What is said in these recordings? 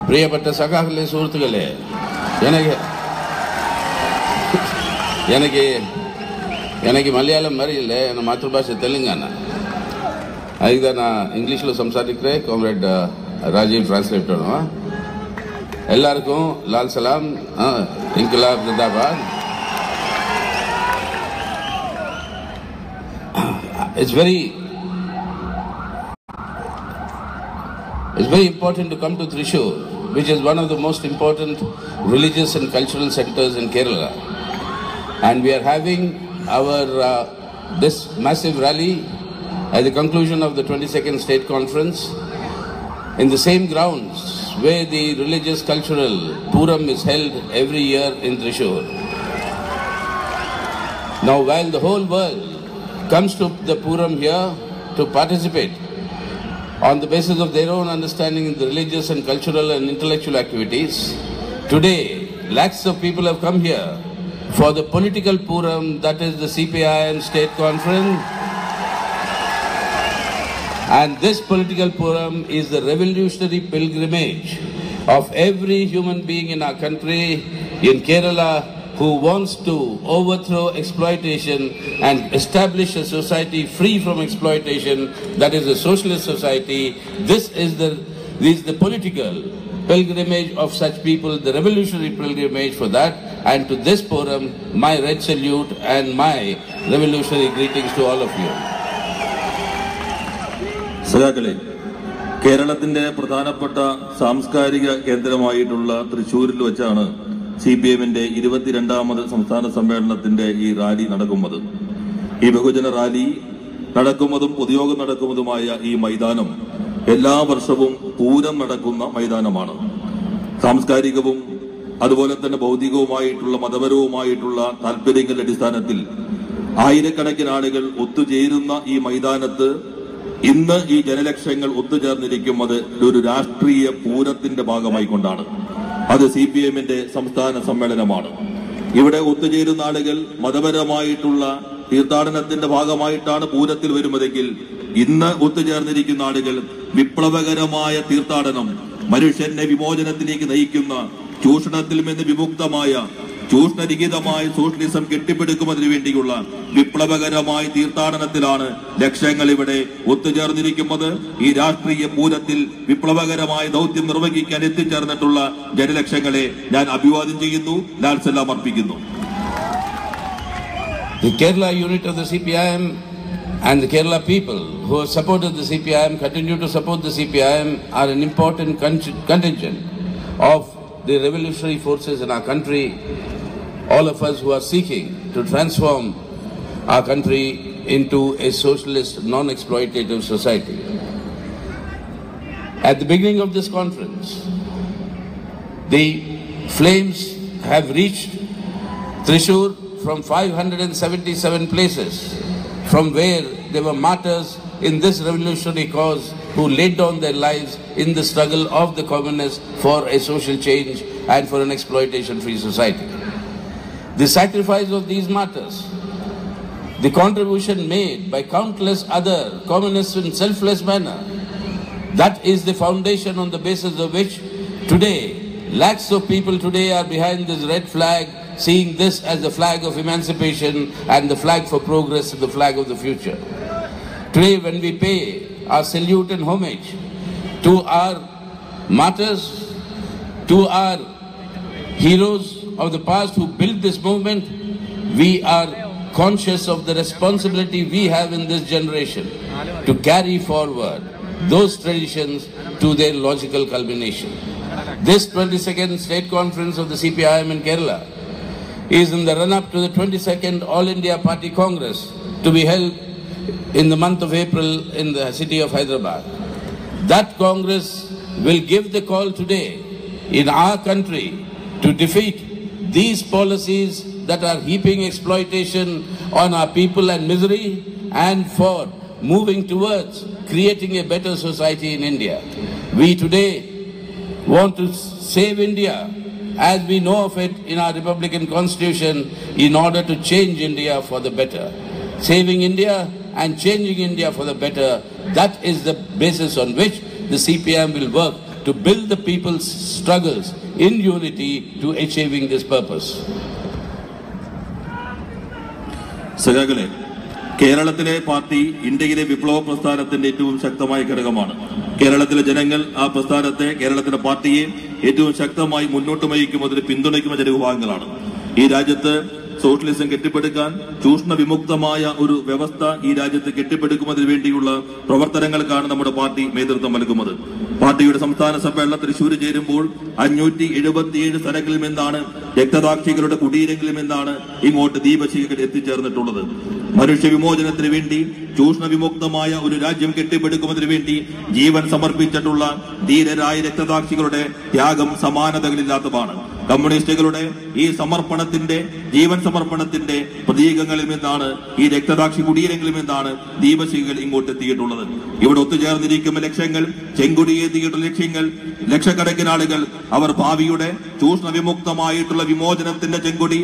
പ്രിയപ്പെട്ട സഖാക്കളെ, സുഹൃത്തുക്കളെ, எனக்கு மலையாளம் மாதிரி இல்லை, என் மாத்திருபாஷை தெலுங்கானா. அதுக்கு தான் நான் இங்கிலீஷில் சம்சாரிக்கிறேன். காம்ரேட் ராஜீவ் டிரான்ஸ்லேட் பண்ணுவோம். எல்லாருக்கும் Lal Salaam, Inquilab zindabad. It's very important to come to Thrissur, which is one of the most important religious and cultural centers in Kerala. And we are having our this massive rally at the conclusion of the 22nd State Conference in the same grounds where the religious cultural Puram is held every year in Thrissur. Now, while the whole world comes to the Puram here to participate on the basis of their own understanding in the religious and cultural and intellectual activities, today lakhs of people have come here for the political Puram, that is the CPIM State Conference. And this political Puram is the revolutionary pilgrimage of every human being in our country, in Kerala, who wants to overthrow exploitation and establish a society free from exploitation, that is a socialist society. This is the political pilgrimage of such people, the revolutionary pilgrimage for that. And to this Puram, my red salute and my revolutionary greetings to all of you. സഖാക്കളെ, കേരളത്തിന്റെ പ്രധാനപ്പെട്ട സാംസ്കാരിക കേന്ദ്രമായിട്ടുള്ള തൃശ്ശൂരിൽ വെച്ചാണ് CPIMന്റെ 22ാമത് സംസ്ഥാന സമ്മേളനത്തിന്റെ ഈ rally നടക്കുന്നത്. ഈ ബഹുജന റാലി നടക്കുന്നതും പൊതുയോഗം നടക്കുന്നതുമായ ഈ മൈതാനം എല്ലാ വർഷവും പൂരം നടക്കുന്ന മൈതാനമാണ്. സാംസ്കാരികവും അതുപോലെ തന്നെ ഭൗതികവുമായിട്ടുള്ള മതപരവുമായിട്ടുള്ള താല്പര്യങ്ങളുടെ അടിസ്ഥാനത്തിൽ ആയിരക്കണക്കിന് ആളുകൾ ഒത്തുചേരുന്ന ഈ മൈതാനത്ത് ഇന്ന് ഈ ജനലക്ഷങ്ങൾ ഒത്തുചേർന്നിരിക്കുന്നത് ഒരു രാഷ്ട്രീയ പൂരത്തിന്റെ ഭാഗമായി കൊണ്ടാണ്. അത് CPIMന്റെ സംസ്ഥാന സമ്മേളനമാണ്. ഇവിടെ ഒത്തുചേരുന്ന ആളുകൾ മതപരമായിട്ടുള്ള തീർത്ഥാടനത്തിന്റെ ഭാഗമായിട്ടാണ് പൂരത്തിൽ വരുന്നതെങ്കിൽ, ഇന്ന് ഒത്തുചേർന്നിരിക്കുന്ന ആളുകൾ വിപ്ലവകരമായ തീർത്ഥാടനം, മനുഷ്യന്റെ വിമോചനത്തിലേക്ക് നയിക്കുന്ന, ചൂഷണത്തിൽ നിന്ന് വിമുക്തമായ ചൂഷണരഹിതമായ സോഷ്യലിസം കെട്ടിപ്പടുക്കുന്നതിന് വേണ്ടിയുള്ള വിപ്ലവകരമായ തീർത്ഥാടനത്തിലാണ് ലക്ഷങ്ങൾ ഇവിടെ ഒത്തുചേർന്നിരിക്കുന്നത്. ഈ രാഷ്ട്രീയ പൂരത്തിൽ വിപ്ലവകരമായ ദൗത്യം നിർവഹിക്കാൻ എത്തിച്ചേർന്നിട്ടുള്ള ജനലക്ഷങ്ങളെ ഞാൻ അഭിവാദ്യം ചെയ്യുന്നു, ലാൽ സലാം അർപ്പിക്കുന്നു. The Kerala unit of the CPIM and the Kerala people who have supported the CPIM, continue to support the CPIM, are an important contingent of the revolutionary forces in our country, all of us who are seeking to transform our country into a socialist, non-exploitative society. At the beginning of this conference, the flames have reached Thrissur from 577 places, from where there were martyrs in this revolutionary cause who laid down their lives in the struggle of the communists for a social change and for an exploitation-free society. The sacrifice of these martyrs, the contribution made by countless other communists in selfless manner, that is the foundation on the basis of which today lakhs of people today are behind this red flag, seeing this as the flag of emancipation and the flag for progress and the flag of the future. Today, when we pay our salute and homage to our martyrs, to our heroes of the past who built this movement, we are conscious of the responsibility we have in this generation to carry forward those traditions to their logical culmination. This 22nd State Conference of the CPIM in Kerala is in the run-up to the 22nd All India Party Congress to be held in the month of April in the city of Hyderabad. That Congress will give the call today in our country to defeat these policies that are heaping exploitation on our people and misery, and for moving towards creating a better society in India. We today want to save India as we know of it in our Republican Constitution in order to change India for the better. Saving India and changing India for the better, that is the basis on which the CPIM will work to build the people's struggles in unity to achieving this purpose. സഖാക്കളെ, കേരളത്തിലെ party ഇന്ത്യയിലെ വിപ്ലവ പ്രസ്ഥാനത്തിന്റെ ഏറ്റവും ശക്തമായ ഘടകമാണ്. കേരളത്തിലെ ജനങ്ങൾ ആ പ്രസ്ഥാനത്തെ, കേരളത്തിലെ പാർട്ടിയെ ഏറ്റവും ശക്തമായി മുന്നോട്ട് നയിക്കുന്നതിന് പിന്തുണയ്ക്കുന്ന ജനവിഭാഗങ്ങളാണ്. ഈ രാജ്യത്ത് സോഷ്യലിസം കെട്ടിപ്പടുക്കാൻ, ചൂഷണ വിമുക്തമായ ഒരു വ്യവസ്ഥ ഈ രാജ്യത്ത് കെട്ടിപ്പടുക്കുന്നതിന് വേണ്ടിയുള്ള പ്രവർത്തനങ്ങൾക്കാണ് നമ്മുടെ പാർട്ടി നേതൃത്വം നൽകുന്നത്. പാർട്ടിയുടെ സംസ്ഥാന സമ്മേളനം തൃശൂർ ചേരുമ്പോൾ 577 സ്ഥലങ്ങളിൽ നിന്നാണ്, രക്തസാക്ഷികളുടെ കുടീരങ്ങളിൽ നിന്നാണ് ഇങ്ങോട്ട് ദീപശിഖകൾ എത്തിച്ചേർന്നിട്ടുള്ളത്. മനുഷ്യ വിമോചനത്തിന് വേണ്ടി, ചൂഷണ വിമുക്തമായ ഒരു രാജ്യം കെട്ടിപ്പടുക്കുന്നതിന് വേണ്ടി ജീവൻ സമർപ്പിച്ചിട്ടുള്ള ധീരരായ രക്തസാക്ഷികളുടെ ത്യാഗം സമാനതകളില്ലാത്തതാണ്. കമ്മ്യൂണിസ്റ്റുകളുടെ ഈ സമർപ്പണത്തിന്റെ, ജീവൻ സമർപ്പണത്തിന്റെ പ്രതീകങ്ങളിൽ നിന്നാണ്, ഈ രക്തസാക്ഷി കുടീരങ്ങളിൽ നിന്നാണ് ദീപശിഖകൾ ഇങ്ങോട്ട് എത്തിയിട്ടുള്ളത്. ഇവിടെ ഒത്തുചേർന്നിരിക്കുന്ന ലക്ഷങ്ങൾ, ചെങ്കൊടിയേറ്റിയിട്ടുള്ള ലക്ഷ്യങ്ങൾ, ലക്ഷക്കണക്കിന് ആളുകൾ അവർ ഭാവിയുടെ ചൂഷണ വിമുക്തമായിട്ടുള്ള വിമോചനത്തിന്റെ ചെങ്കൊടി,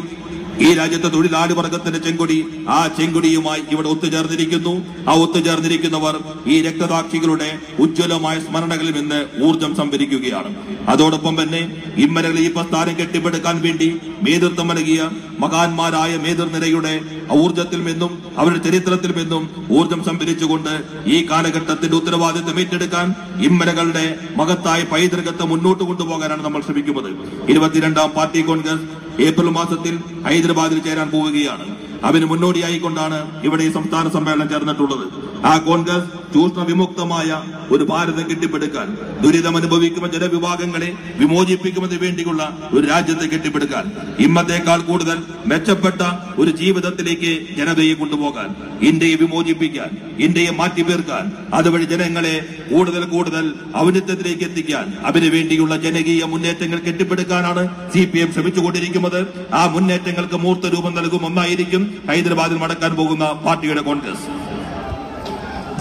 ഈ രാജ്യത്തെ തൊഴിലാളി വർഗത്തിന്റെ ചെങ്കൊടി, ആ ചെങ്കൊടിയുമായി ഇവിടെ ഒത്തുചേർന്നിരിക്കുന്നു. ആ ഒത്തുചേർന്നിരിക്കുന്നവർ ഈ രക്തസാക്ഷികളുടെ ഉജ്ജ്വലമായ സ്മരണകളിൽ നിന്ന് ഊർജം സംഭരിക്കുകയാണ്. അതോടൊപ്പം തന്നെ ഇമ്മരകൾ ഈ പ്രസ്ഥാനം കെട്ടിപ്പടുക്കാൻ വേണ്ടി നേതൃത്വം നൽകിയ മഹാന്മാരായ നേതൃനിരയുടെ ഊർജത്തിൽ നിന്നും, അവരുടെ ചരിത്രത്തിൽ നിന്നും ഊർജം സംഭരിച്ചുകൊണ്ട് ഈ കാലഘട്ടത്തിന്റെ ഉത്തരവാദിത്വം ഏറ്റെടുക്കാൻ, ഇമ്മരകളുടെ മഹത്തായ പൈതൃകത്തെ മുന്നോട്ട് കൊണ്ടുപോകാനാണ് നമ്മൾ ശ്രമിക്കുന്നത്. 22ാം പാർട്ടി കോൺഗ്രസ് ഏപ്രിൽ മാസത്തിൽ ഹൈദരാബാദിൽ ചേരാൻ പോവുകയാണ്. അതിന് മുന്നോടിയായിക്കൊണ്ടാണ് ഇവിടെ ഈ സംസ്ഥാന സമ്മേളനം ചേർന്നിട്ടുള്ളത്. ആ കോൺഗ്രസ് ചൂഷണ വിമുക്തമായ ഒരു ഭാരതം കെട്ടിപ്പടുക്കാൻ, ദുരിതമനുഭവിക്കുന്ന ജനവിഭാഗങ്ങളെ വിമോചിപ്പിക്കുന്നതിന് വേണ്ടിയുള്ള ഒരു രാജ്യത്തെ കെട്ടിപ്പടുക്കാൻ, ഇമ്മത്തേക്കാൾ കൂടുതൽ മെച്ചപ്പെട്ട ഒരു ജീവിതത്തിലേക്ക് ജനതയെ കൊണ്ടുപോകാൻ, ഇന്ത്യയെ വിമോചിപ്പിക്കാൻ, ഇന്ത്യയെ മാറ്റിത്തീർക്കാൻ, അതുവഴി ജനങ്ങളെ കൂടുതൽ കൂടുതൽ ഔന്നത്യത്തിലേക്ക് എത്തിക്കാൻ, അതിനുവേണ്ടിയുള്ള ജനകീയ മുന്നേറ്റങ്ങൾ കെട്ടിപ്പടുക്കാനാണ് CPM ശ്രമിച്ചുകൊണ്ടിരിക്കുന്നത്. ആ മുന്നേറ്റങ്ങൾക്ക് മൂർത്തരൂപം നൽകും ഒന്നായിരിക്കും ഹൈദരാബാദിൽ നടക്കാൻ പോകുന്ന പാർട്ടിയുടെ Congress.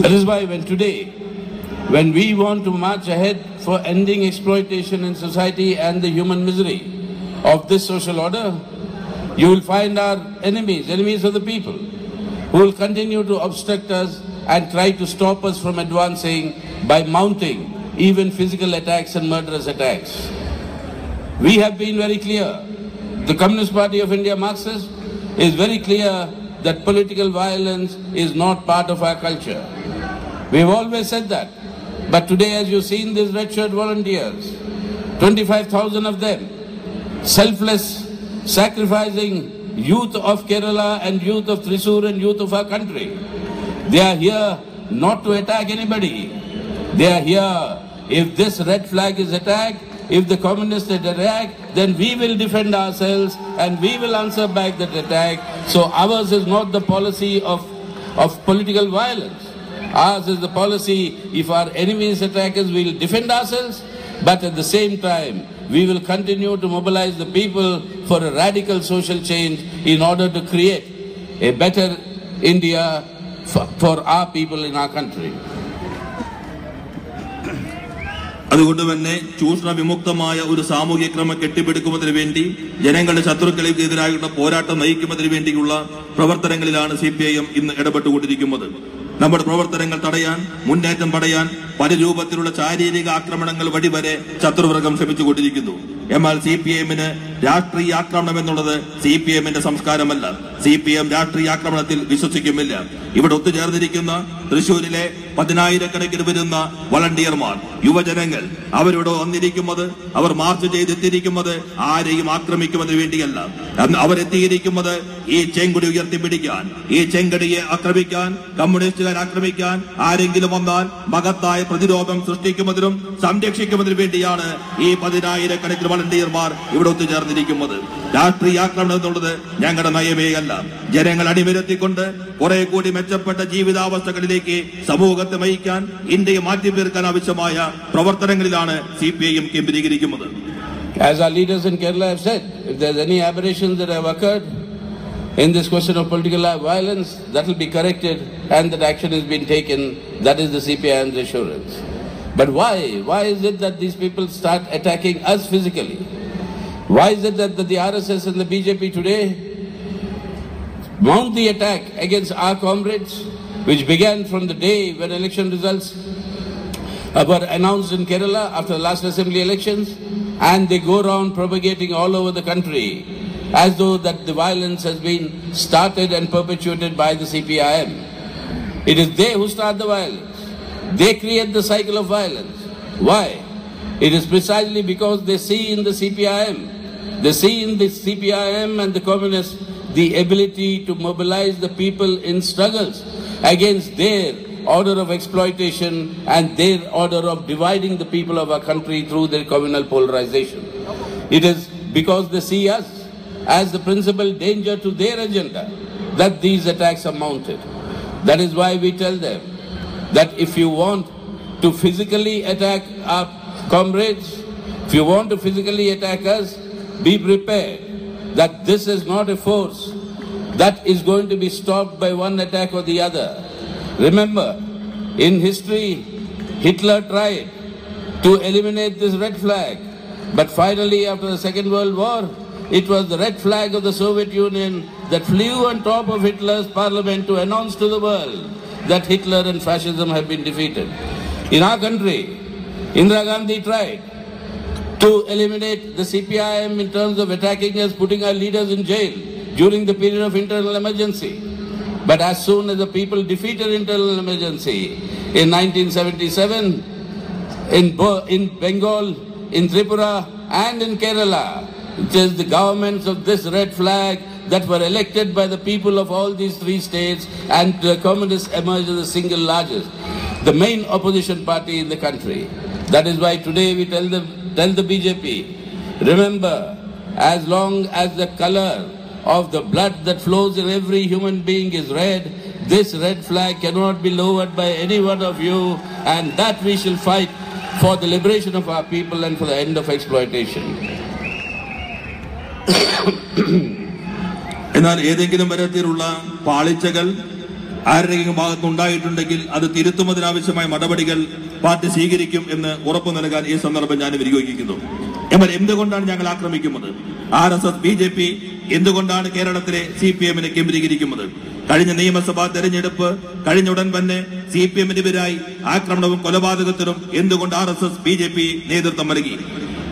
That is why when we want to march ahead for ending exploitation in society and the human misery of this social order, you will find our enemies of the people, who will continue to obstruct us and try to stop us from advancing by mounting even physical attacks and murderous attacks. We have been very clear. The Communist Party of India, Marxist, is very clear that political violence is not part of our culture. We've always said that. But today, as you've seen, these red shirt volunteers, 25,000 of them, selfless, sacrificing youth of Kerala and youth of Thrissur and youth of our country. They are here not to attack anybody. They are here, if this red flag is attacked, if the communists attack, then we will defend ourselves and we will answer back that attack. So ours is not the policy of political violence. Ours is the policy, if our enemies attack us, we will defend ourselves, but at the same time, we will continue to mobilize the people for a radical social change in order to create a better India for our people in our country. അതുകൊണ്ട് തന്നെ ചൂഷണ വിമുക്തമായ ഒരു സാമൂഹ്യ ക്രമം കെട്ടിപ്പടുക്കുന്നതിന് വേണ്ടി, ജനങ്ങളുടെ ശത്രുക്കൾക്കെതിരായുള്ള പോരാട്ടം നയിക്കുന്നതിന് വേണ്ടിയുള്ള പ്രവർത്തനങ്ങളിലാണ് CPIM ഇന്ന് ഇടപെട്ടുകൊണ്ടിരിക്കുന്നത്. നമ്മുടെ പ്രവർത്തനങ്ങൾ തടയാൻ, മുന്നേറ്റം തടയാൻ പല രൂപത്തിലുള്ള ശാരീരിക ആക്രമണങ്ങൾ വഴി വരെ ശത്രുവർഗം ശ്രമിച്ചുകൊണ്ടിരിക്കുന്നു. എന്നാൽ CPIMന് രാഷ്ട്രീയ ആക്രമണം എന്നുള്ളത് CPIMന്റെ സംസ്കാരമല്ല. CPIM രാഷ്ട്രീയ ആക്രമണത്തിൽ വിശ്വസിക്കുന്നില്ല. ഇവിടെ ഒത്തുചേർന്നിരിക്കുന്ന തൃശൂരിലെ 10,000-കണക്കിന് വരുന്ന വളണ്ടിയർമാർ, യുവജനങ്ങൾ, അവരിവിടെ വന്നിരിക്കുന്നത്, അവർ മാർച്ച് ചെയ്തെത്തിയിരിക്കുന്നത് ആരെയും ആക്രമിക്കുന്നതിന് വേണ്ടിയല്ല. അവരെത്തിയിരിക്കുന്നത് ഈ ചെങ്കൊടി ഉയർത്തിപ്പിടിക്കാൻ, ഈ ചെങ്കടിയെ ആക്രമിക്കാൻ, കമ്മ്യൂണിസ്റ്റുകാർ ആക്രമിക്കാൻ ആരെങ്കിലും വന്നാൽ മഹത്തായ പ്രതിരോധം സൃഷ്ടിക്കുന്നതിനും സംരക്ഷിക്കുന്നതിനും വേണ്ടിയാണ് ഈ 10,000-കണക്കിന് വളണ്ടിയർമാർ ഇവിടെ ഒത്തുചേർന്നിരിക്കുന്നത്. രാഷ്ട്രീയ ആക്രമണം എന്നുള്ളത് ഞങ്ങളുടെ നയമേ അല്ല. ജനങ്ങൾ അണിനിരത്തിക്കൊണ്ട് കുറെ കൂടി മെച്ചപ്പെട്ട ജീവിതാവസ്ഥകളിലേക്ക് സമൂഹത്തെ നയിക്കാൻ, ഇന്ത്യയെ മാറ്റിത്തീർക്കാൻ ആവശ്യമായ പ്രവർത്തനങ്ങളിലാണ് CPIM കേന്ദ്രീകരിക്കുന്നത്. As our leaders in Kerala have said, if there's any aberrations that have occurred in this question of political violence, that will be corrected and that action has been taken. That is the CPIM's assurance. But why? Why is it that these people start attacking us physically? Why is it that the RSS and the BJP today mount the attack against our comrades, which began from the day when election results were announced in Kerala after the last assembly elections, and they go around propagating all over the country as though that the violence has been started and perpetuated by the CPIM. It is they who start the violence. They create the cycle of violence. Why? It is precisely because they see in the CPIM, and the communists the ability to mobilize the people in struggles against their order of exploitation and their order of dividing the people of our country through their communal polarization. It is because they see us as the principal danger to their agenda that these attacks are mounted. That is why we tell them that if you want to physically attack our comrades, if you want to physically attack us, be prepared that this is not a force that is going to be stopped by one attack or the other. Remember, in history, Hitler tried to eliminate this red flag, but finally after the Second World War, it was the red flag of the Soviet Union that flew on top of Hitler's parliament to announce to the world that Hitler and fascism have been defeated. In our country, Indira Gandhi tried to eliminate the CPIM in terms of attacking us, putting our leaders in jail during the period of internal emergency. But as soon as the people defeated internal emergency in 1977, in Bengal, in Tripura and in Kerala, it is the governments of this red flag that were elected by the people of all these three states, and the communists emerged as the single largest, the main opposition party in the country. That is why today we tell the BJP, remember, as long as the color of the blood that flows in every human being is red, this red flag cannot be lowered by any one of you, and that we shall fight for the liberation of our people and for the end of exploitation. എന്നാൽ ഏതെങ്കിലും തരത്തിലുള്ള പാളിച്ചകൾ ആരുടെയും ഭാഗത്തുണ്ടായിട്ടുണ്ടെങ്കിൽ അത് തിരുത്തുന്നതിനാവശ്യമായ നടപടികൾ party സ്വീകരിക്കും എന്ന് ഉറപ്പു നൽകാൻ ഈ സന്ദർഭം ഞാൻ വിനിയോഗിക്കുന്നു. എന്നാൽ എന്തുകൊണ്ടാണ് ഞങ്ങൾ ആക്രമിക്കുന്നത്? RSS BJP എന്തുകൊണ്ടാണ് കേരളത്തിലെ CPM-നെ കേന്ദ്രീകരിക്കുന്നത്? കഴിഞ്ഞ നിയമസഭാ തെരഞ്ഞെടുപ്പ് കഴിഞ്ഞുടൻ തന്നെ CPM-നെതിരായി ആക്രമണവും കൊലപാതകത്തിനും എന്തുകൊണ്ട് RSS BJP നേതൃത്വം നൽകി?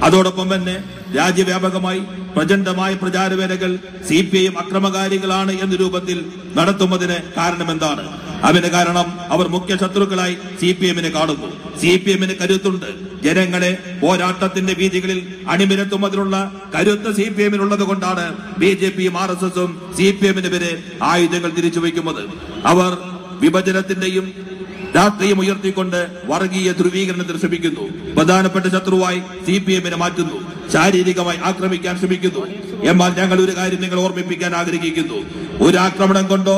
അതോടൊപ്പം തന്നെ രാജ്യവ്യാപകമായി പ്രചണ്ഡമായ പ്രചാരവേലകൾ CPIM അക്രമകാരികളാണ് എന്ന രൂപത്തിൽ നടത്തുന്നതിന് കാരണമെന്താണ്? അതിന് കാരണം അവർ മുഖ്യ ശത്രുക്കളായി CPM-നെ കാണുന്നു. CPM-ന് കരുത്തുണ്ട്. ജനങ്ങളെ പോരാട്ടത്തിന്റെ വീതികളിൽ അണിനിരത്തുന്നതിനുള്ള കരുത്ത് CPM-നുള്ളത് കൊണ്ടാണ് BJP-യും RSS-ഉം CPM-നെതിരെ ആയുധങ്ങൾ തിരിച്ചു വയ്ക്കുന്നത്. അവർ വിഭജനത്തിന്റെയും രാഷ്ട്രീയം ഉയർത്തിക്കൊണ്ട് വർഗീയ ധ്രുവീകരണത്തിന് ശ്രമിക്കുന്നു. പ്രധാനപ്പെട്ട ശത്രുവായി CPM-നെ മാറ്റുന്നു. ശാരീരികമായി ആക്രമിക്കാൻ ശ്രമിക്കുന്നു. എന്നാൽ ഞങ്ങൾ ഒരു കാര്യം നിങ്ങൾ ഓർമ്മിപ്പിക്കാൻ ആഗ്രഹിക്കുന്നു. ഒരു ആക്രമണം കൊണ്ടോ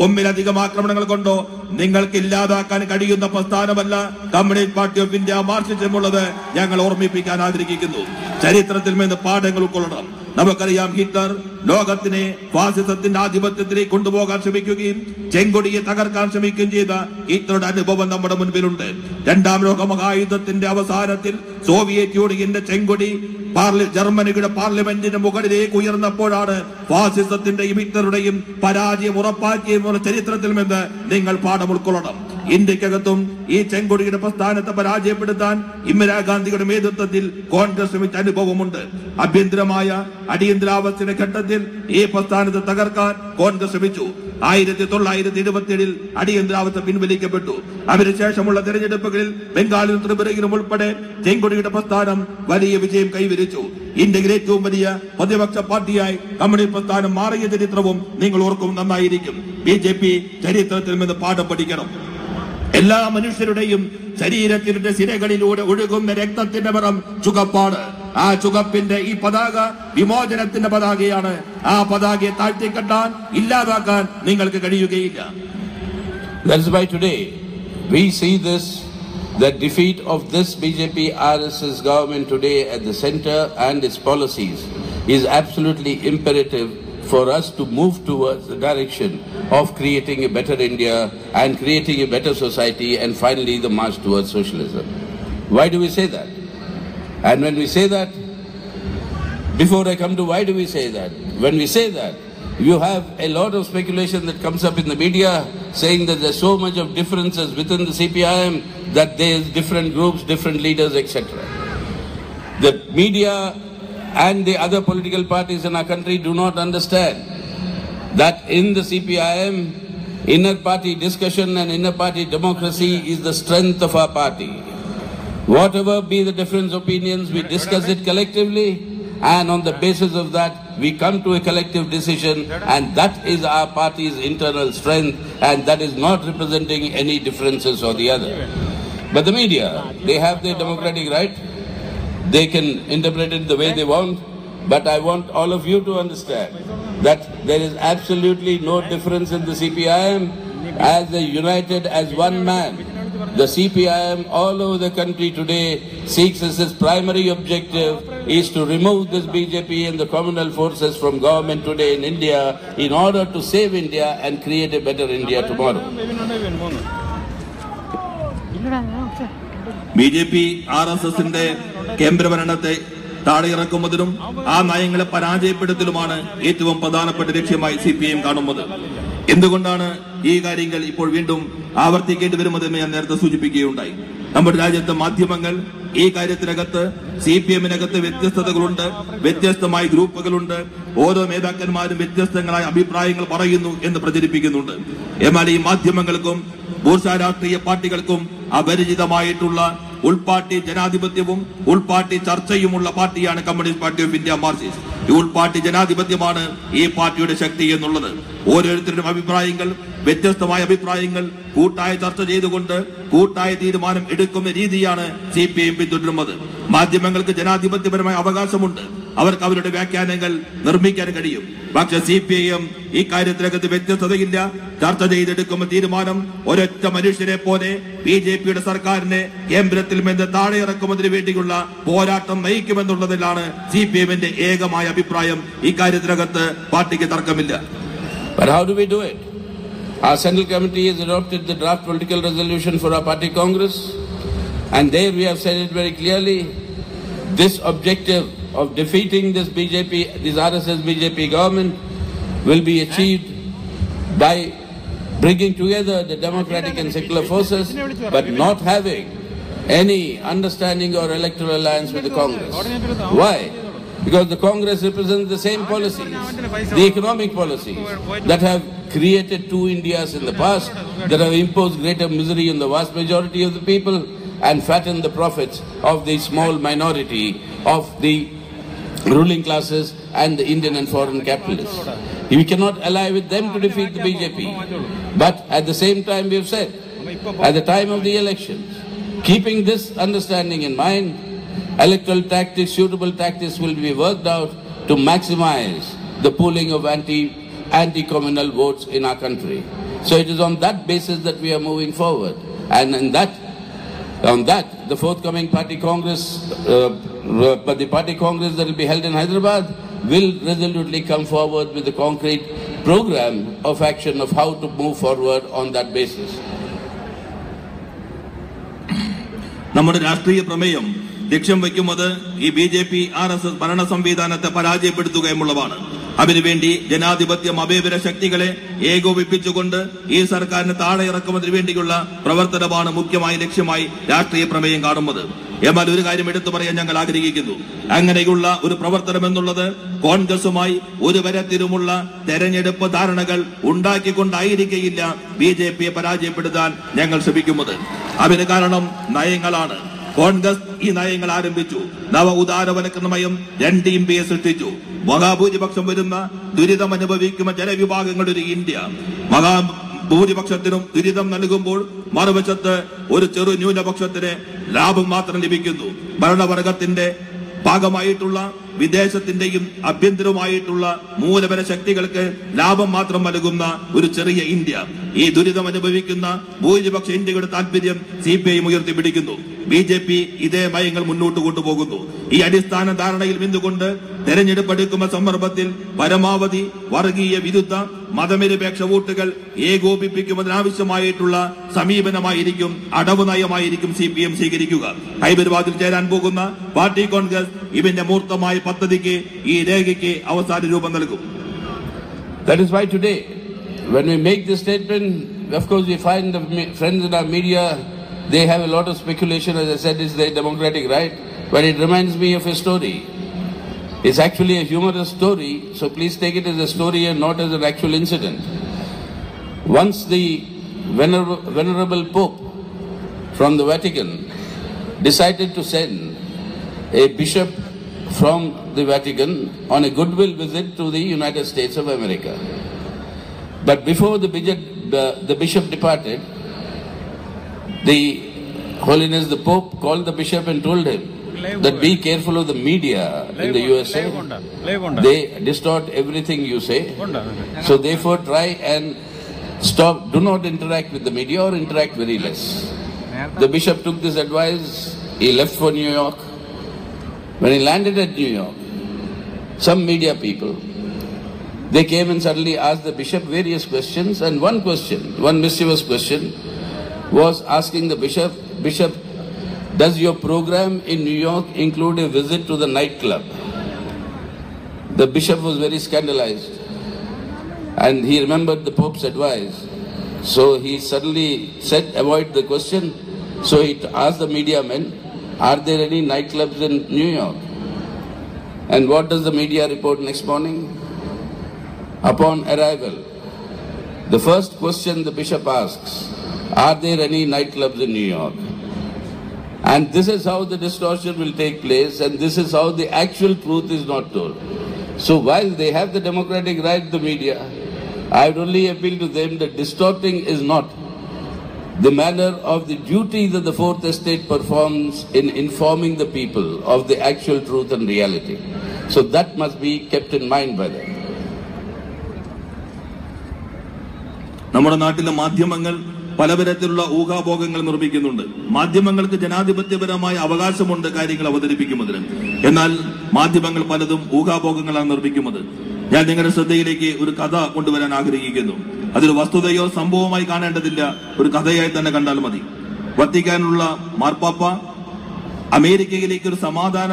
ഒന്നിലധികം ആക്രമണങ്ങൾ കൊണ്ടോ നിങ്ങൾക്ക് ഇല്ലാതാക്കാൻ കഴിയുന്ന പ്രസ്ഥാനമല്ല കമ്മ്യൂണിസ്റ്റ് പാർട്ടി ഓഫ് ഇന്ത്യ മാർക്സിസമുള്ളത് ഞങ്ങൾ ഓർമ്മിപ്പിക്കാൻ ആഗ്രഹിക്കുന്നു. ചരിത്രത്തിൽ നിന്ന് പാഠങ്ങൾ ഉൾക്കൊള്ളണം. നമുക്കറിയാം, ഹിറ്റ്ലർ ലോകത്തിനെ ഫാസിസത്തിന്റെ ആധിപത്യത്തിലേക്ക് കൊണ്ടുപോകാൻ ശ്രമിക്കുകയും ചെങ്കൊടിയെ തകർക്കാൻ ശ്രമിക്കുകയും ചെയ്ത ഹിറ്റ്ലറുടെ അനുഭവം നമ്മുടെ മുൻപിലുണ്ട്. രണ്ടാം ലോക മഹായുദ്ധത്തിന്റെ അവസാനത്തിൽ സോവിയറ്റ് യൂണിയന്റെ ചെങ്കൊടി ജർമ്മനിയുടെ പാർലമെന്റിന് മുകളിലേക്ക് ഉയർന്നപ്പോഴാണ് ഫാസിസത്തിന്റെയും ഹിറ്റ്ലറുടെയും പരാജയം ഉറപ്പാക്കിയെന്നുള്ള ചരിത്രത്തിൽ നിന്ന് നിങ്ങൾ പാഠം ഉൾക്കൊള്ളണം. ഇന്ത്യക്കകത്തും ഈ ചെങ്കൊടിയുടെ പ്രസ്ഥാനത്തെ പരാജയപ്പെടുത്താൻ ഇന്ദിരാഗാന്ധിയുടെ നേതൃത്വത്തിൽ കോൺഗ്രസ് ശ്രമിച്ച അനുഭവമുണ്ട്. ആഭ്യന്തരമായ അടിയന്തരാവസ്ഥയുടെ ഘട്ടത്തിൽ ഈ പ്രസ്ഥാനത്തെ തകർക്കാൻ കോൺഗ്രസ് ശ്രമിച്ചു. 1927 അടിയന്തരാവസ്ഥ പിൻവലിക്കപ്പെട്ടു. അതിനുശേഷമുള്ള തെരഞ്ഞെടുപ്പുകളിൽ ബംഗാളിലും ത്രിപുരയിലും ഉൾപ്പെടെ ചെങ്കൊടിയുടെ പ്രസ്ഥാനം വലിയ വിജയം കൈവരിച്ചു. ഇന്ത്യയിലെ ഏറ്റവും വലിയ പ്രതിപക്ഷ പാർട്ടിയായി കമ്മ്യൂണിസ്റ്റ് പ്രസ്ഥാനം മാറിയ ചരിത്രവും നിങ്ങൾ ഓർക്കും നന്നായിരിക്കും. BJP ചരിത്രത്തിൽ നിന്ന് പാഠം പഠിക്കണം. എല്ലാ മനുഷ്യരുടെയും ശരീരത്തിന്റെ സിരകളിലൂടെ ഒഴുകുന്ന രക്തത്തിന്റെ നിറം ചുവപ്പാണ്. ആ ചുവപ്പിന്റെ ഈ പതാക വിമോചനത്തിന്റെ പതാകയാണ്. ആ പതാകയെ താഴ്ത്തിക്കെട്ടാൻ, ഇല്ലാതാക്കാൻ നിങ്ങൾക്ക് കഴിയുകയില്ല. That's why today we see this, the defeat of this BJP RSS government today at the center and its policies is absolutely imperative for us to move towards the direction of creating a better India and creating a better society, and finally the march towards socialism. Why do we say that? And when we say that, before I come to why do we say that, when we say that, You have a lot of speculation that comes up in the media saying that there's so much of differences within the CPIM, that there's different groups, different leaders, etc. The media and the other political parties in our country do not understand that in the CPIM, inner party discussion and inner party democracy is the strength of our party. Whatever be the different opinions, we discuss it collectively, and on the basis of that, we come to a collective decision, and that is our party's internal strength, and that is not representing any differences or the other. But the media, they have their democratic right. They can interpret it the way they want, but I want all of you to understand that there is absolutely no difference in the CPIM as they united as one man. The CPIM all over the country today seeks as its primary objective is to remove this BJP and the communal forces from government today in India in order to save India and create a better India tomorrow. BJP, RSS കേന്ദ്രഭരണത്തെ താഴെയിറക്കുന്നതിലും ആ നയങ്ങളെ പരാജയപ്പെടുത്തലുമാണ് ഏറ്റവും പ്രധാനപ്പെട്ട ലക്ഷ്യമായി CPIM കാണുന്നത്. എന്തുകൊണ്ടാണ് ഈ കാര്യങ്ങൾ ഇപ്പോൾ വീണ്ടും ആവർത്തിക്കേണ്ടി വരുന്നതെന്ന് ഞാൻ നേരത്തെ സൂചിപ്പിക്കുകയുണ്ടായി. നമ്മുടെ രാജ്യത്തെ മാധ്യമങ്ങൾ ഈ കാര്യത്തിനകത്ത് CPIM-നകത്ത് വ്യത്യസ്തതകളുണ്ട്, വ്യത്യസ്തമായ ഗ്രൂപ്പുകളുണ്ട്, ഓരോ നേതാക്കന്മാരും വ്യത്യസ്തങ്ങളായ അഭിപ്രായങ്ങൾ പറയുന്നു എന്ന് പ്രചരിപ്പിക്കുന്നുണ്ട്. എന്നാൽ ഈ മാധ്യമങ്ങൾക്കും ബൂർഷ്വാ രാഷ്ട്രീയ പാർട്ടികൾക്കും അപരിചിതമായിട്ടുള്ള ഉൾപാർട്ടി ജനാധിപത്യവും ഉൾപാർട്ടി ചർച്ചയുമുള്ള പാർട്ടിയാണ് communist party of India Marxist. ഈ ഉൾപാർട്ടി ജനാധിപത്യമാണ് ഈ പാർട്ടിയുടെ ശക്തി എന്നുള്ളത്. ഓരോരുത്തരുടെയും അഭിപ്രായങ്ങൾ, വ്യത്യസ്തമായ അഭിപ്രായങ്ങൾ കൂട്ടായ ചർച്ച ചെയ്തുകൊണ്ട് കൂട്ടായ തീരുമാനം എടുക്കുന്ന രീതിയാണ് CPIM പിന്തുടരുന്നത്. മാധ്യമങ്ങൾക്ക് ജനാധിപത്യപരമായ അവകാശമുണ്ട്, അവർക്ക് അവരുടെ വ്യാഖ്യാനങ്ങൾ നിർമ്മിക്കാൻ കഴിയും. പക്ഷെ CPIM ഈ കാര്യത്തിനകത്ത് വ്യത്യസ്തതയില്ല. ചർച്ച ചെയ്തെടുക്കുന്ന തീരുമാനം ഒരൊറ്റ മനുഷ്യരെ പോലെ BJP-യുടെ സർക്കാരിനെ കേന്ദ്രത്തിൽ നിന്ന് താഴെയിറക്കുന്നതിന് വേണ്ടിയുള്ള പോരാട്ടം നയിക്കുമെന്നുള്ളതിലാണ് CPIM-ന്റെ ഏകമായ അഭിപ്രായം. ഈ കാര്യത്തിനകത്ത് പാർട്ടിക്ക് തർക്കമില്ല. But how do we do it? Our Central Committee has adopted the draft political resolution for our party Congress, and there we have said it very clearly. This objective of defeating this RSS BJP government will be achieved by bringing together the democratic and secular forces, but not having any understanding or electoral alliance with the Congress. Why? Because the Congress represents the same policies, the economic policies that have created two Indias in the past, that have imposed greater misery on the vast majority of the people and fattened the profits of the small minority of the ruling classes and the Indian and foreign capitalists. We cannot ally with them to defeat the BJP. But at the same time, we have said, at the time of the elections, keeping this understanding in mind, electoral tactics, suitable tactics will be worked out to maximize the pooling of anti-communal votes in our country. So it is on that basis that we are moving forward. And on that, the forthcoming party congress, the party congress that will be held in Hyderabad will resolutely come forward with a concrete program of action of how to move forward on that basis. നമ്മുടെ രാഷ്ട്രീയ പ്രമേയം ലക്ഷ്യം വയ്ക്കുന്നത് ഈ BJP RSS ഭരണ സംവിധാനത്തെ പരാജയപ്പെടുത്തുക എന്നുള്ളതാണ്. അതിനുവേണ്ടി ജനാധിപത്യ മതേതര ശക്തികളെ ഏകോപിപ്പിച്ചുകൊണ്ട് ഈ സർക്കാരിനെ താഴെ ഇറക്കുന്നതിന് വേണ്ടിയുള്ള പ്രവർത്തനമാണ് മുഖ്യമായ ലക്ഷ്യമായി രാഷ്ട്രീയ പ്രമേയം കാണുന്നത്. എന്നാൽ ഒരു കാര്യം എടുത്തു പറയാൻ ഞങ്ങൾ ആഗ്രഹിക്കുന്നു. അങ്ങനെയുള്ള ഒരു പ്രവർത്തനം എന്നുള്ളത് കോൺഗ്രസുമായി ഒരു തരത്തിലുമുള്ള തെരഞ്ഞെടുപ്പ് ധാരണകൾ ഉണ്ടാക്കിക്കൊണ്ടായിരിക്കയില്ല BJP-യെ പരാജയപ്പെടുത്താൻ ഞങ്ങൾ ശ്രമിക്കുന്നത്. അതിന് കാരണം നയങ്ങളാണ്. കോൺഗ്രസ് ഈ നയങ്ങൾ ആരംഭിച്ചു. നവ ഉദാരവൽക്കരണ നയം 2 ഇന്ത്യയെ സൃഷ്ടിച്ചു. മഹാഭൂരിപക്ഷം വരുന്ന ദുരിതമനുഭവിക്കുന്ന ജനവിഭാഗങ്ങളുടെ ഒരു ഇന്ത്യ. മഹാഭൂരിപക്ഷത്തിനും ദുരിതം നൽകുമ്പോൾ മറുവശത്ത് ഒരു ചെറു ന്യൂനപക്ഷത്തിന് ലാഭം മാത്രം ലഭിക്കുന്നു. ഭരണവർഗത്തിന്റെ ഭാഗമായിട്ടുള്ള വിദേശത്തിന്റെയും ആഭ്യന്തരവുമായിട്ടുള്ള മൂലധന ശക്തികൾക്ക് ലാഭം മാത്രം നൽകുന്ന ഒരു ചെറിയ ഇന്ത്യ. ഈ ദുരിതം അനുഭവിക്കുന്ന ഭൂരിപക്ഷ ഇന്ത്യയുടെ താല്പര്യം CPIM ഉയർത്തിപ്പിടിക്കുന്നു. BJP ഇതേ നയങ്ങൾ മുന്നോട്ട് കൊണ്ടുപോകുന്നു. ഈ അടിസ്ഥാന ധാരണയിൽ നിന്നുകൊണ്ട് തെരഞ്ഞെടുപ്പ് എടുക്കുന്ന സന്ദർഭത്തിൽ പരമാവധി വർഗീയ വിരുദ്ധ മതനിരപേക്ഷ വോട്ടുകൾ ഏകോപിപ്പിക്കുന്നതിനാവശ്യമായിട്ടുള്ള സമീപനമായിരിക്കും, അടവ് നയമായിരിക്കും CPIM സ്വീകരിക്കുക. ഹൈദരാബാദിൽ ചേരാൻ പോകുന്ന പാർട്ടി കോൺഗ്രസ് ഇതിന്റെ മൂർത്തമായ പദ്ധതിക്ക്, ഈ രേഖയ്ക്ക് അവസാന രൂപം നൽകും. That is why today, when we make this statement, of course we find the friends in our media, they have a lot of speculation. As I said, it's their democratic right, but it reminds me of a story. It's actually a humorous story, so please take it as a story and not as an actual incident. Once the Venerable Pope from the Vatican decided to send a bishop from the Vatican on a goodwill visit to the United States of America. But before the bishop departed, the Holiness the Pope called the bishop and told him that be careful of the media in the USA. They distort everything you say. So therefore try and stop, do not interact with the media or interact very less. The bishop took this advice, he left for New York. When he landed at New York, some media people, they came and suddenly asked the bishop various questions, and one mischievous question was asking the bishop, "Bishop, does your program in New York include a visit to the nightclub?" The bishop was very scandalized and he remembered the Pope's advice. So he suddenly said, avoid the question. So he asked the media men, are there any nightclubs in New York? And what does the media report next morning? Upon arrival, the first question the bishop asks, are there any nightclubs in New York? And this is how the distortion will take place, and this is how the actual truth is not told. So while they have the democratic right, the media, I would only appeal to them that distorting is not the manner of the duty that the Fourth Estate performs in informing the people of the actual truth and reality. So that must be kept in mind by them. നമ്മുടെ നാട്ടിലെ മാധ്യമങ്ങൾ പലതരത്തിലുള്ള ഊഹാഭോഗങ്ങൾ നിർമ്മിക്കുന്നുണ്ട്. മാധ്യമങ്ങൾക്ക് ജനാധിപത്യപരമായ അവകാശമുണ്ട് കാര്യങ്ങൾ അവതരിപ്പിക്കുന്നതിന്. എന്നാൽ മാധ്യമങ്ങൾ പലതും ഊഹാഭോഗങ്ങളാണ് നിർമ്മിക്കുന്നത്. ഞാൻ നിങ്ങളുടെ ശ്രദ്ധയിലേക്ക് ഒരു കഥ കൊണ്ടുവരാൻ ആഗ്രഹിക്കുന്നു. അതൊരു വസ്തുതയോ സംഭവമായി കാണേണ്ടതില്ല, ഒരു കഥയായി തന്നെ കണ്ടാൽ മതി. വത്തിക്കാനുള്ള മാർപ്പാപ്പ അമേരിക്കയിലേക്ക് ഒരു സമാധാന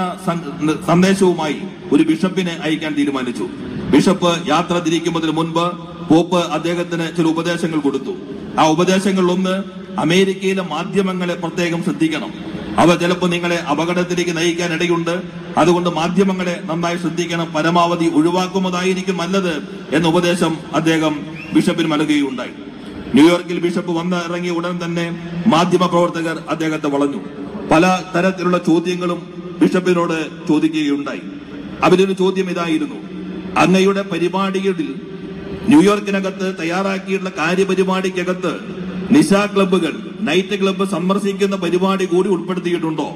സന്ദേശവുമായി ഒരു ബിഷപ്പിനെ അയക്കാൻ തീരുമാനിച്ചു. ബിഷപ്പ് യാത്ര തിരിക്കുന്നതിന് മുൻപ് പോപ്പ് അദ്ദേഹത്തിന് ചില ഉപദേശങ്ങൾ കൊടുത്തു. ആ ഉപദേശങ്ങളിലൊന്ന്, അമേരിക്കയിലെ മാധ്യമങ്ങളെ പ്രത്യേകം ശ്രദ്ധിക്കണം. അവ ചിലപ്പോൾ നിങ്ങളെ അപകടത്തിലേക്ക് നയിക്കാൻ ഇടയുണ്ട്. അതുകൊണ്ട് മാധ്യമങ്ങളെ നന്നായി ശ്രദ്ധിക്കണം, പരമാവധി ഒഴിവാക്കുന്നതായിരിക്കും നല്ലത് എന്ന ഉപദേശം അദ്ദേഹം ബിഷപ്പിന് നൽകുകയുണ്ടായി. ന്യൂയോർക്കിൽ ബിഷപ്പ് വന്ന് ഇറങ്ങിയ ഉടൻ തന്നെ മാധ്യമ പ്രവർത്തകർ അദ്ദേഹത്തെ വളഞ്ഞു. പല തരത്തിലുള്ള ചോദ്യങ്ങളും ബിഷപ്പിനോട് ചോദിക്കുകയുണ്ടായി. അവരൊരു ചോദ്യം ഇതായിരുന്നു, അങ്ങയുടെ പരിപാടികളിൽ ന്യൂയോർക്കിനകത്ത് തയ്യാറാക്കിയിട്ടുള്ള കാര്യപരിപാടിക്കകത്ത് നിശാ ക്ലബ്ബുകൾ, നൈറ്റ് ക്ലബ്ബ് സന്ദർശിക്കുന്ന പരിപാടി കൂടി ഉൾപ്പെടുത്തിയിട്ടുണ്ടോ?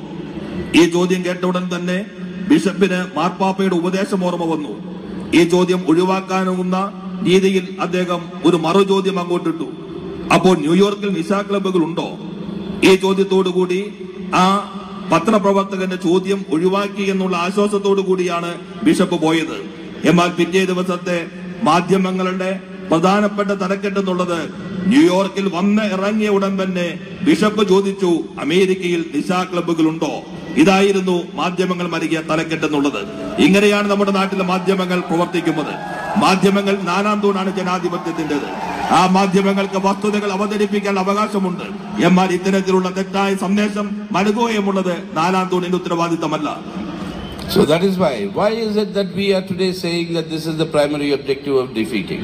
ഈ ചോദ്യം കേട്ട ഉടൻ തന്നെ ബിഷപ്പിന് മാർപ്പാപ്പയുടെ ഉപദേശം ഓർമ്മ വന്നു. ഈ ചോദ്യം ഒഴിവാക്കാനാവുന്ന രീതിയിൽ അദ്ദേഹം ഒരു മറുചോദ്യം അങ്ങോട്ടിട്ടു. അപ്പോൾ ന്യൂയോർക്കിൽ നിശാ ക്ലബ്ബുകൾ ഉണ്ടോ? ഈ ചോദ്യത്തോടുകൂടി ആ പത്രപ്രവർത്തകന്റെ ചോദ്യം ഒഴിവാക്കി എന്നുള്ള ആശ്വാസത്തോടു കൂടിയാണ് ബിഷപ്പ് പോയത്. എന്നാൽ പിറ്റേ ദിവസത്തെ മാധ്യമങ്ങളുടെ പ്രധാനപ്പെട്ട തലക്കെട്ടെന്നുള്ളത്, ന്യൂയോർക്കിൽ വന്ന് ഇറങ്ങിയ ഉടൻ തന്നെ ബിഷപ്പ് ചോദിച്ചു, അമേരിക്കയിൽ നിശാ ക്ലബ്ബുകളുണ്ടോ? ഇതായിരുന്നു മാധ്യമങ്ങൾ നൽകിയ തലക്കെട്ടെന്നുള്ളത്. ഇങ്ങനെയാണ് നമ്മുടെ നാട്ടിലെ മാധ്യമങ്ങൾ പ്രവർത്തിക്കുന്നത്. മാധ്യമങ്ങൾ നാലാം തൂണാണ് ജനാധിപത്യത്തിന്റേത്. ആ മാധ്യമങ്ങൾക്ക് വസ്തുതകൾ അവതരിപ്പിക്കാൻ അവകാശമുണ്ട്. എന്നാൽ ഇത്തരത്തിലുള്ള തെറ്റായ സന്ദേശം നൽകുകയുമുള്ളത് നാലാം തൂണിന്റെ ഉത്തരവാദിത്തമല്ല. So that is why is it that we are today saying that this is the primary objective of defeating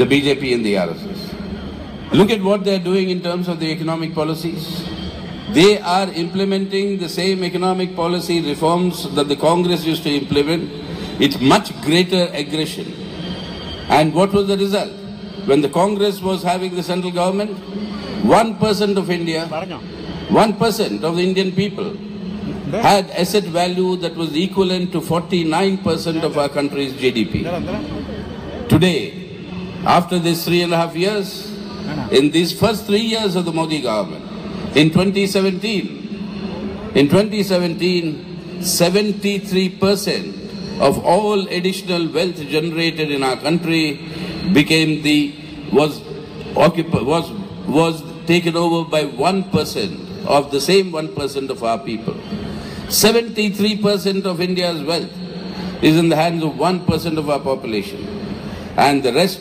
the BJP and the RSS? Look at what they are doing in terms of the economic policies. They are implementing the same economic policy reforms that the Congress used to implement. It's much greater aggression. And what was the result? When the Congress was having the central government, 1% of India, 1% of the Indian people had asset value that was equivalent to 49% of our country's GDP. Today, after these 3.5 years, in these first 3 years of the Modi government, in 2017, 73% of all additional wealth generated in our country was taken over by 1% of the same 1% of our people. 73% of India's wealth is in the hands of 1% of our population. And the rest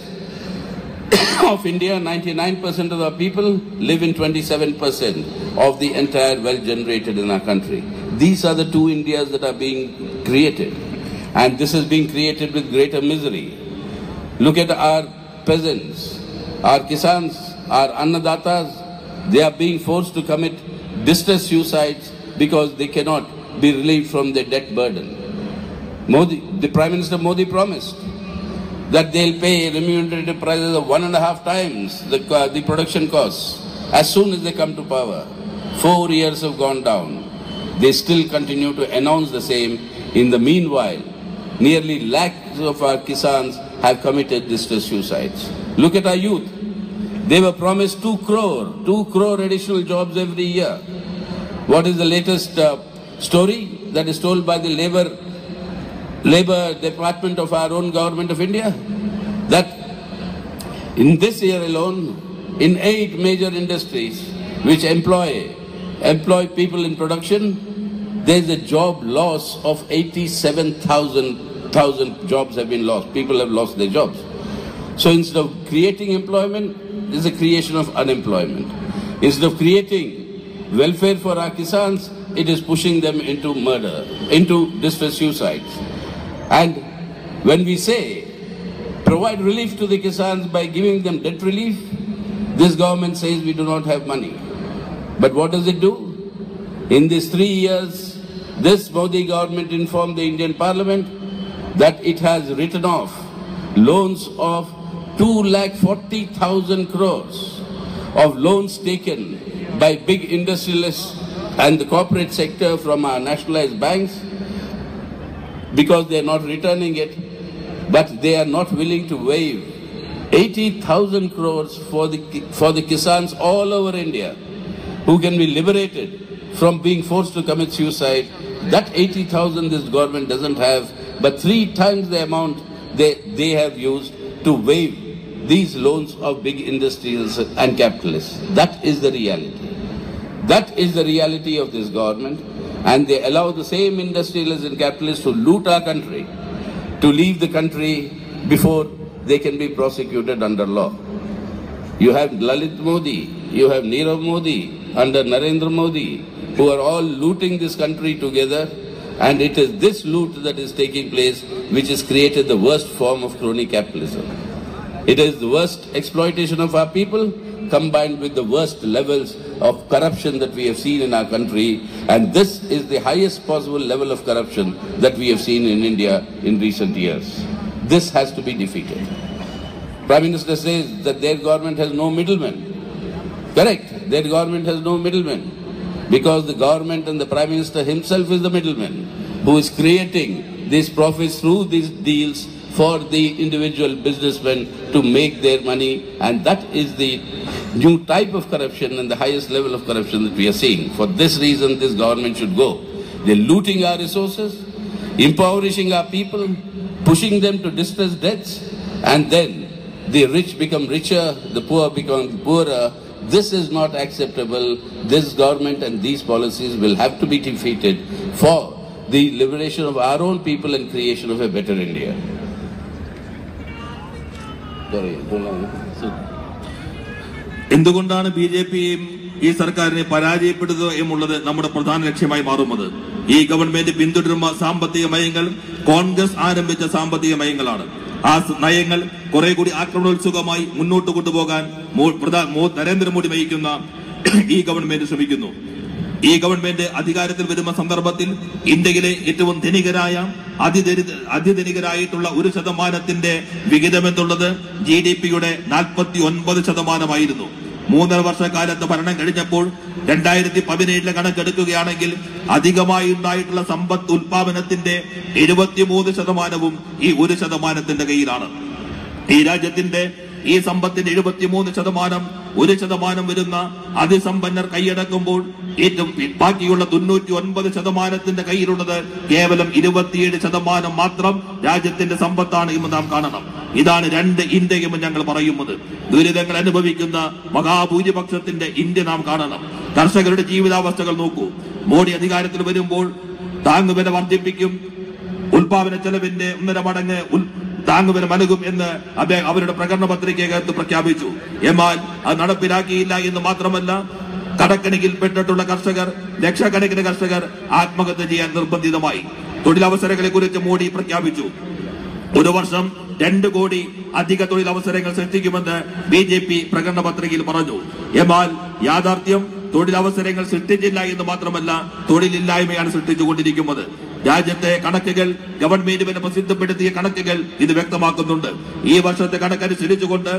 of India, 99% of the people live in 27% of the entire wealth generated in our country. These are the two Indias that are being created. And this is being created with greater misery. Look at our peasants, our kisans, our annadatas. They are being forced to commit distress suicides because they cannot be relieved from their debt burden. The Prime Minister Modi promised that they'll pay remunerative prices of 1.5 times the production costs as soon as they come to power. 4 years have gone down. They still continue to announce the same. In the meanwhile, nearly lakhs of our kisans have committed distress suicides. Look at our youth. They were promised 2 crore additional jobs every year. What is the latest story that is told by the Labour Department of our own government of India? That in this year alone, in 8 major industries which employ people in production, there is a job loss of 87,000 jobs have been lost. People have lost their jobs. So instead of creating employment, it is a creation of unemployment. Instead of creating welfare for our kisans, it is pushing them into murder, into distress suicides. And when we say provide relief to the kisans by giving them debt relief, this government says we do not have money. But what does it do? In these 3 years, this Modi government informed the Indian Parliament that it has written off loans of 240,000 crores of loans taken by big industrialists and the corporate sector from our nationalized banks, because they are not returning it, but they are not willing to waive 80,000 crores for the kisans all over India who can be liberated from being forced to commit suicide. That 80,000 this government doesn't have, but 3 times the amount they have used to waive these loans of big industrials and capitalists. That is the reality. That is the reality of this government. And they allow the same industrialists and capitalists to loot our country, to leave the country before they can be prosecuted under law. You have Lalit Modi, you have Nirav Modi, under Narendra Modi, who are all looting this country together. And it is this loot that is taking place which has created the worst form of crony capitalism. It is the worst exploitation of our people combined with the worst levels of corruption that we have seen in our country. And this is the highest possible level of corruption that we have seen in India in recent years. This has to be defeated. Prime Minister says that their government has no middlemen. Correct, their government has no middlemen. Because the government and the Prime Minister himself is the middleman who is creating these profits through these deals for the individual businessmen to make their money. And that is the new type of corruption and the highest level of corruption that we are seeing. For this reason, this government should go. They're looting our resources, impoverishing our people, pushing them to distress debts, and then the rich become richer, the poor become poorer. This is not acceptable. This government and these policies will have to be defeated for the liberation of our own people and creation of a better India. എന്തുകൊണ്ടാണ് ബിജെപിയും ഈ സർക്കാരിനെ പരാജയപ്പെടുത്തുക എന്നുള്ളത് നമ്മുടെ പ്രധാന ലക്ഷ്യമായി മാറുന്നത്? ഈ government പിന്തുടരുന്ന സാമ്പത്തിക നയങ്ങൾ കോൺഗ്രസ് ആരംഭിച്ച സാമ്പത്തിക നയങ്ങളാണ്. ആ നയങ്ങൾ കുറെ കൂടി ആക്രമണോത്സുകമായി മുന്നോട്ട് കൊണ്ടുപോകാൻ നരേന്ദ്രമോദി നയിക്കുന്ന ഈ ഗവൺമെന്റ് ശ്രമിക്കുന്നു. ഈ ഗവൺമെന്റ് അധികാരത്തിൽ വരുന്ന സന്ദർഭത്തിൽ ഇന്ത്യയിലെ ഏറ്റവും ധനികരായ അതിധനികരായിട്ടുള്ള 1% വിഹിതമെന്നുള്ളത് GDP-യുടെ 49%. 3.5 വർഷക്കാലത്ത് ഭരണം കഴിഞ്ഞപ്പോൾ 2017 കണക്കെടുക്കുകയാണെങ്കിൽ അധികമായി ഉണ്ടായിട്ടുള്ള സമ്പത്ത് ഉൽപാദനത്തിന്റെ 73% ഈ 1% കയ്യിലാണ്. ഈ രാജ്യത്തിന്റെ ഈ സമ്പത്തിന്റെ 73% 1% വരുന്ന അതിസമ്പന്നർ കൈയടക്കുമ്പോൾ ഏറ്റവും ബാക്കിയുള്ള 99% കയ്യിലുള്ളത് കേവലം 27% മാത്രം രാജ്യത്തിന്റെ സമ്പത്താണ് എന്ന് നാം കാണണം. ഇതാണ് 2 ഇന്ത്യയെന്ന് ഞങ്ങൾ പറയുന്നത്. ദുരിതങ്ങൾ അനുഭവിക്കുന്ന മഹാഭൂരിപക്ഷത്തിന്റെ ഇന്ത്യ നാം കാണണം. കർഷകരുടെ ജീവിതാവസ്ഥകൾ നോക്കൂ. മോഡി അധികാരത്തിൽ വരുമ്പോൾ താങ്ങുവില വർദ്ധിപ്പിക്കും, ഉൽപാദന ചെലവിന്റെ 1.5 മടങ്ങ് താങ്ങുവിന് നൽകും എന്ന് അവരുടെ പ്രകടന പത്രികയ്ക്കകത്ത് പ്രഖ്യാപിച്ചു. എന്നാൽ അത് നടപ്പിലാക്കിയില്ല എന്ന് മാത്രമല്ല, കടക്കണിയിൽപ്പെട്ടിട്ടുള്ള കർഷകർ, ലക്ഷക്കണക്കിന് കർഷകർ ആത്മഹത്യ ചെയ്യാൻ നിർബന്ധിതമായി. തൊഴിലവസരങ്ങളെ കുറിച്ച് മോഡി പ്രഖ്യാപിച്ചു. ഒരു വർഷം 2 കോടി അധിക തൊഴിലവസരങ്ങൾ സൃഷ്ടിക്കുമെന്ന് BJP പ്രകടന പത്രികയിൽ പറഞ്ഞു. എന്നാൽ യാഥാർത്ഥ്യം തൊഴിലവസരങ്ങൾ സൃഷ്ടിച്ചില്ല എന്ന് മാത്രമല്ല, തൊഴിലില്ലായ്മയാണ് സൃഷ്ടിച്ചുകൊണ്ടിരിക്കുന്നത്. രാജ്യത്തെ കണക്കുകൾ, ഗവൺമെന്റ് പ്രസിദ്ധപ്പെടുത്തിയ കണക്കുകൾ ഇത് വ്യക്തമാക്കുന്നുണ്ട്. ഈ വർഷത്തെ കണക്കനുസരിച്ചുകൊണ്ട്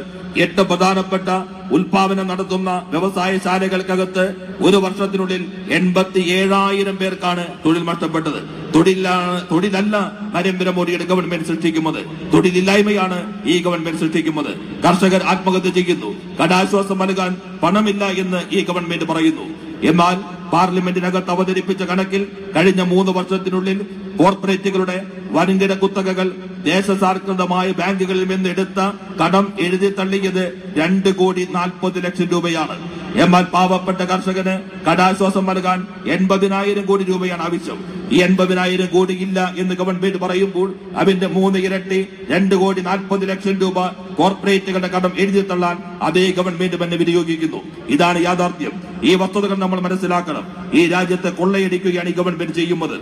8 പ്രധാനപ്പെട്ട ഉൽപാദനം നടത്തുന്ന വ്യവസായശാലകൾക്കകത്ത് ഒരു വർഷത്തിനുള്ളിൽ 87,000 പേർക്കാണ് തൊഴിൽ നഷ്ടപ്പെട്ടത്. തൊഴിലല്ല നരേന്ദ്രമോദിയുടെ ഗവൺമെന്റ് സൃഷ്ടിക്കുന്നത്, തൊഴിലില്ലായ്മയാണ് ഈ ഗവൺമെന്റ് സൃഷ്ടിക്കുന്നത്. കർഷകർ ആത്മഹത്യ ചെയ്യുന്നു. കടാശ്വാസം നൽകാൻ പണമില്ല എന്ന് ഈ ഗവൺമെന്റ് പറയുന്നു. എന്നാൽ പാർലമെന്റിനകത്ത് അവതരിപ്പിച്ച കണക്കിൽ കഴിഞ്ഞ 3 വർഷത്തിനുള്ളിൽ കോർപ്പറേറ്റുകളുടെ വൻകിട കുത്തകകൾ ദേശസാൽകൃതമായ ബാങ്കുകളിൽ നിന്ന് എടുത്ത കടം എഴുതി തള്ളിയത് 2,40,00,000 രൂപയാണ്. എന്നാൽ പാവപ്പെട്ട കർഷകന് കടാശ്വാസം നൽകാൻ 80,000 കോടി രൂപയാണ് ആവശ്യം. ഈ 80,000 കോടി ഇല്ല എന്ന് ഗവൺമെന്റ് പറയുമ്പോൾ അതിന്റെ 3 ഇരട്ടി 2,40,00,000 രൂപ കോർപ്പറേറ്റുകളുടെ കടം എഴുതി തള്ളാൻ അതേ ഗവൺമെന്റ് തന്നെ വിനിയോഗിക്കുന്നു. ഇതാണ് യാഥാർത്ഥ്യം. ഈ വസ്തുതകൾ നമ്മൾ മനസ്സിലാക്കണം. ഈ രാജ്യത്തെ കൊള്ളയടിക്കുകയാണ് ഈ ഗവൺമെന്റ് ചെയ്യുന്നത്.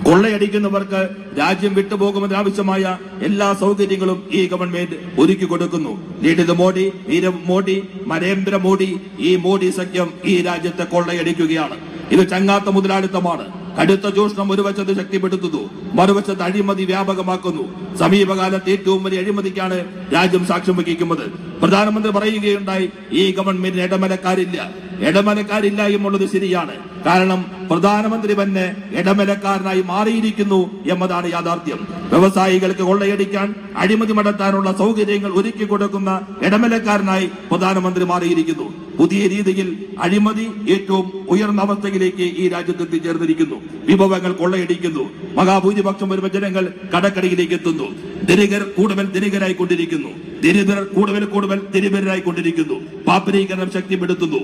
കൊള്ളയടിക്കുന്നവർക്ക് രാജ്യം വിട്ടുപോകുന്നതിന് ആവശ്യമായ എല്ലാ സൗകര്യങ്ങളും ഈ ഗവൺമെന്റ് ഒരുക്കി കൊടുക്കുന്നു. നീരവ് മോഡി, നരേന്ദ്രമോദി, ഈ മോഡി സഖ്യം ഈ രാജ്യത്തെ കൊള്ളയടിക്കുകയാണ്. ഇത് ചങ്ങാത്ത മുതലാളിത്തമാണ്. കടുത്ത ചൂഷണം ഒരു വശത്ത് ശക്തിപ്പെടുത്തുന്നു, മറുവശത്ത് അഴിമതി വ്യാപകമാക്കുന്നു. സമീപകാലത്ത് ഏറ്റവും വലിയ അഴിമതിക്കാണ് രാജ്യം സാക്ഷ്യം വഹിക്കുന്നത്. പ്രധാനമന്ത്രി പറയുകയുണ്ടായി, ഈ ഗവൺമെന്റിന് ഇടമലക്കാരില്ല എന്നുള്ളത് ശരിയാണ്. കാരണം പ്രധാനമന്ത്രി തന്നെ ഇടമലക്കാരനായി മാറിയിരിക്കുന്നു എന്നതാണ് യാഥാർത്ഥ്യം. വ്യവസായികൾക്ക് കൊള്ളയടിക്കാൻ, അഴിമതി നടത്താനുള്ള സൗകര്യങ്ങൾ ഒരുക്കി കൊടുക്കുന്ന ഇടമലക്കാരനായി പ്രധാനമന്ത്രി മാറിയിരിക്കുന്നു. പുതിയ രീതിയിൽ അഴിമതി ഏറ്റവും ഉയർന്ന അവസ്ഥയിലേക്ക് ഈ രാജ്യത്ത് എത്തിച്ചേർന്നിരിക്കുന്നു. വിഭവങ്ങൾ കൊള്ളയടിക്കുന്നു. മഹാഭൂരിപക്ഷം വരുന്ന ജനങ്ങൾ കടക്കടിയിലേക്ക് എത്തുന്നു. ധനികർ കൂടുതൽ ധനികരായിക്കൊണ്ടിരിക്കുന്നു. ദരിദ്രർ കൂടുതൽ ദരിദ്രരായിക്കൊണ്ടിരിക്കുന്നു. പാപ്പരീകരണം ശക്തിപ്പെടുത്തുന്നു.